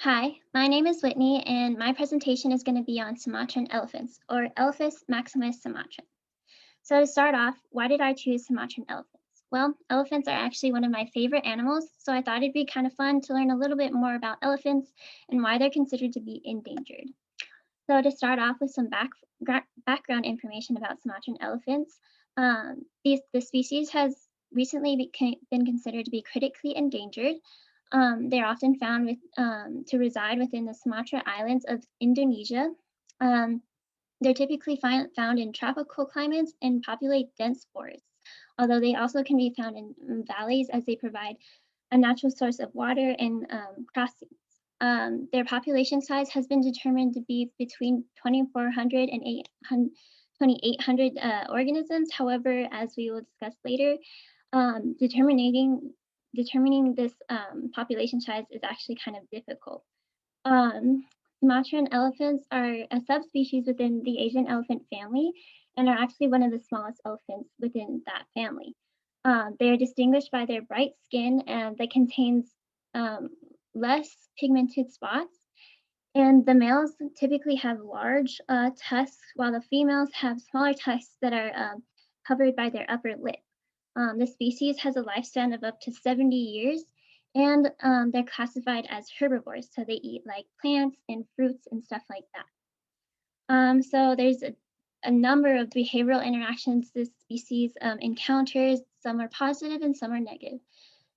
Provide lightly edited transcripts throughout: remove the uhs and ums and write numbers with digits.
Hi, my name is Whitney, and my presentation is going to be on Sumatran elephants, or Elephas maximus sumatran. So to start off, why did I choose Sumatran elephants? Well, elephants are actually one of my favorite animals, so I thought it'd be kind of fun to learn a little bit more about elephants and why they're considered to be endangered. So to start off with some background information about Sumatran elephants, the species has recently been considered to be critically endangered. They're often found to reside within the Sumatra Islands of Indonesia. Um, they're typically found in tropical climates and populate dense forests, although they also can be found in valleys as they provide a natural source of water and crossings. Their population size has been determined to be between 2,400 and 2,800 organisms. However, as we will discuss later, um, determining determining this population size is actually kind of difficult. Um, Sumatran elephants are a subspecies within the Asian elephant family and are actually one of the smallest elephants within that family. They are distinguished by their bright skin and that contains um, less pigmented spots. And the males typically have large tusks, while the females have smaller tusks that are covered by their upper lip. The species has a lifespan of up to 70 years, and they're classified as herbivores, so they eat like plants and fruits and stuff like that. So there's a number of behavioral interactions this species encounters. Some are positive and some are negative.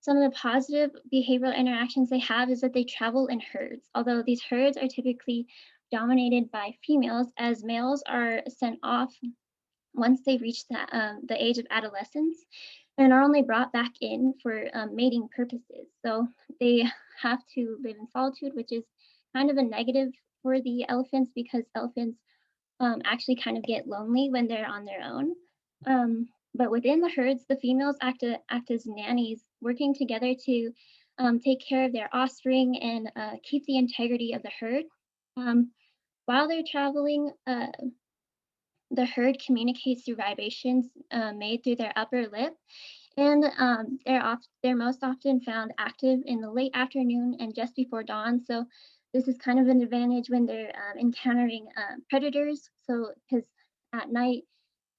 Some of the positive behavioral interactions they have is that they travel in herds, although these herds are typically dominated by females, as males are sent off once they reach the age of adolescence and are only brought back in for mating purposes. So they have to live in solitude, which is kind of a negative for the elephants because elephants actually kind of get lonely when they're on their own. But within the herds, the females act as nannies, working together to take care of their offspring and keep the integrity of the herd. Um, while they're traveling, the herd communicates through vibrations made through their upper lip, and they're most often found active in the late afternoon and just before dawn. So this is kind of an advantage when they're encountering predators. So because at night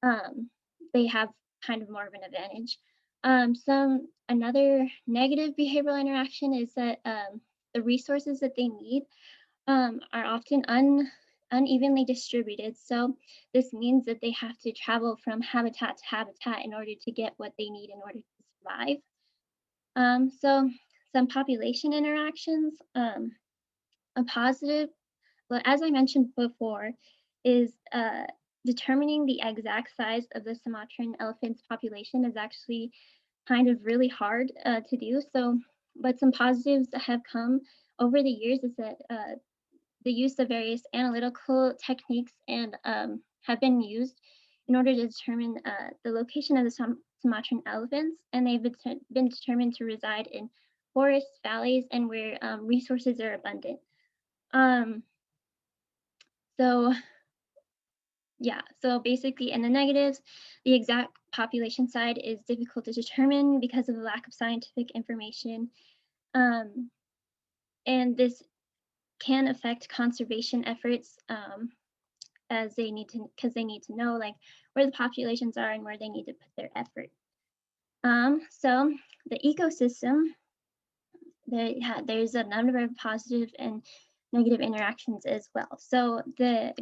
um, they have kind of more of an advantage. Some another negative behavioral interaction is that the resources that they need are often unevenly distributed. So this means that they have to travel from habitat to habitat in order to get what they need in order to survive. So some population interactions, a positive, well, as I mentioned before, is determining the exact size of the Sumatran elephant's population is actually kind of really hard to do. So, but some positives that have come over the years is that the use of various analytical techniques and have been used in order to determine the location of the Sumatran elephants, and they've been determined to reside in forests, valleys, and where resources are abundant. Um, so yeah, so basically, in the negatives, the exact population side is difficult to determine because of the lack of scientific information, um, and this can affect conservation efforts as they need to because they need to know like where the populations are and where they need to put their effort. So the ecosystem, there's a number of positive and negative interactions as well. So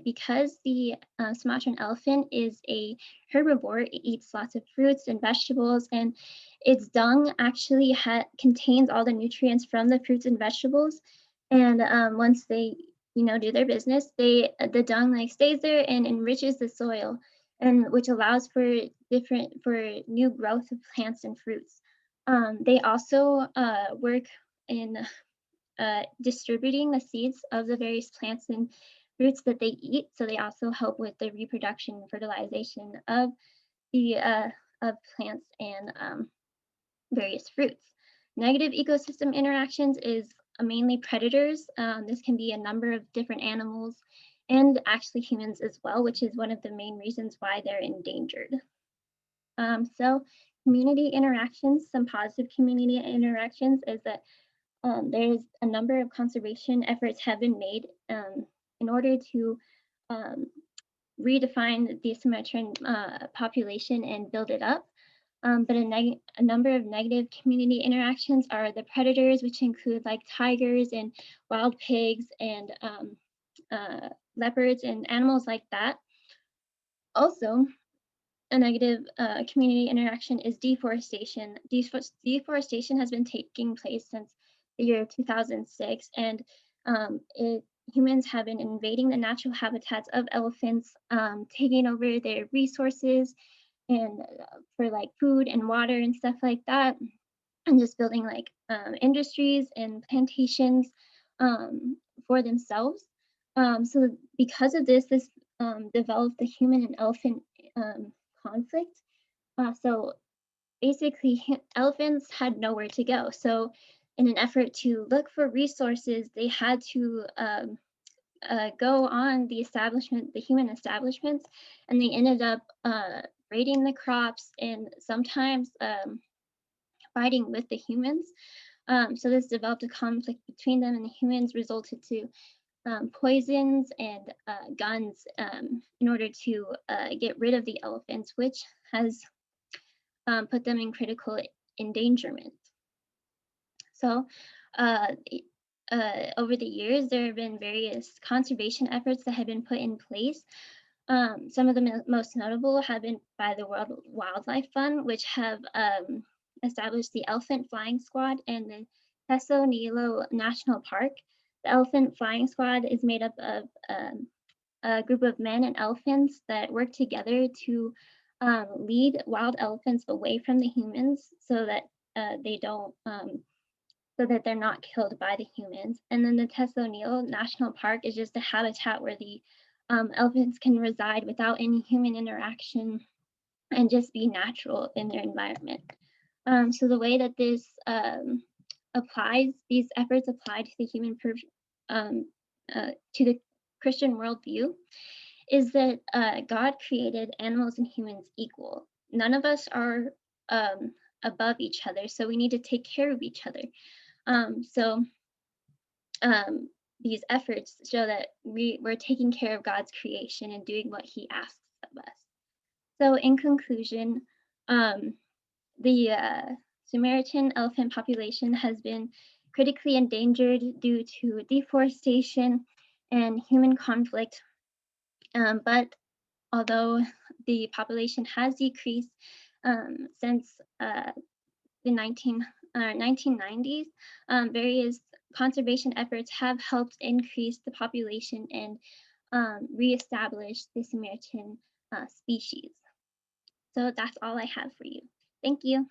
because the Sumatran elephant is a herbivore, it eats lots of fruits and vegetables, and its dung actually contains all the nutrients from the fruits and vegetables. And once they do their business, the dung like stays there and enriches the soil, and which allows for new growth of plants and fruits. They also work in distributing the seeds of the various plants and fruits that they eat. So they also help with the reproduction and fertilization of the of plants and various fruits. Negative ecosystem interactions is mainly predators. This can be a number of different animals and actually humans as well, which is one of the main reasons why they're endangered. So community interactions, some positive community interactions is that there's a number of conservation efforts have been made in order to um, redefine the Sumatran population and build it up. But a number of negative community interactions are the predators, which include like tigers and wild pigs and uh, leopards and animals like that. Also, a negative community interaction is deforestation. Deforestation has been taking place since the year 2006, and humans have been invading the natural habitats of elephants, taking over their resources and for like food and water and stuff like that, and just building like industries and plantations for themselves. So because of this, developed the human and elephant um, conflict. So basically, elephants had nowhere to go. So in an effort to look for resources, they had to go on the human establishments, and they ended up raiding the crops and sometimes fighting with the humans. So this developed a conflict between them, and the humans resulted to poisons and guns in order to get rid of the elephants, which has put them in critical endangerment. So, over the years, there have been various conservation efforts that have been put in place. Some of the most notable have been by the World Wildlife Fund, which have established the Elephant Flying Squad and the Teso Nilo National Park. The Elephant Flying Squad is made up of a group of men and elephants that work together to lead wild elephants away from the humans they don't so that they're not killed by the humans. And then the Teso National Park is just a habitat where the elephants can reside without any human interaction and just be natural in their environment. So the way that these efforts apply to the um, to the Christian worldview is that God created animals and humans equal. None of us are um, above each other, so we need to take care of each other. So these efforts show that we're taking care of God's creation and doing what He asks of us. So, in conclusion, um, the Samaritan elephant population has been critically endangered due to deforestation and human conflict. But although the population has decreased since the 1990s, various conservation efforts have helped increase the population and reestablish the Samaritan species. So that's all I have for you. Thank you.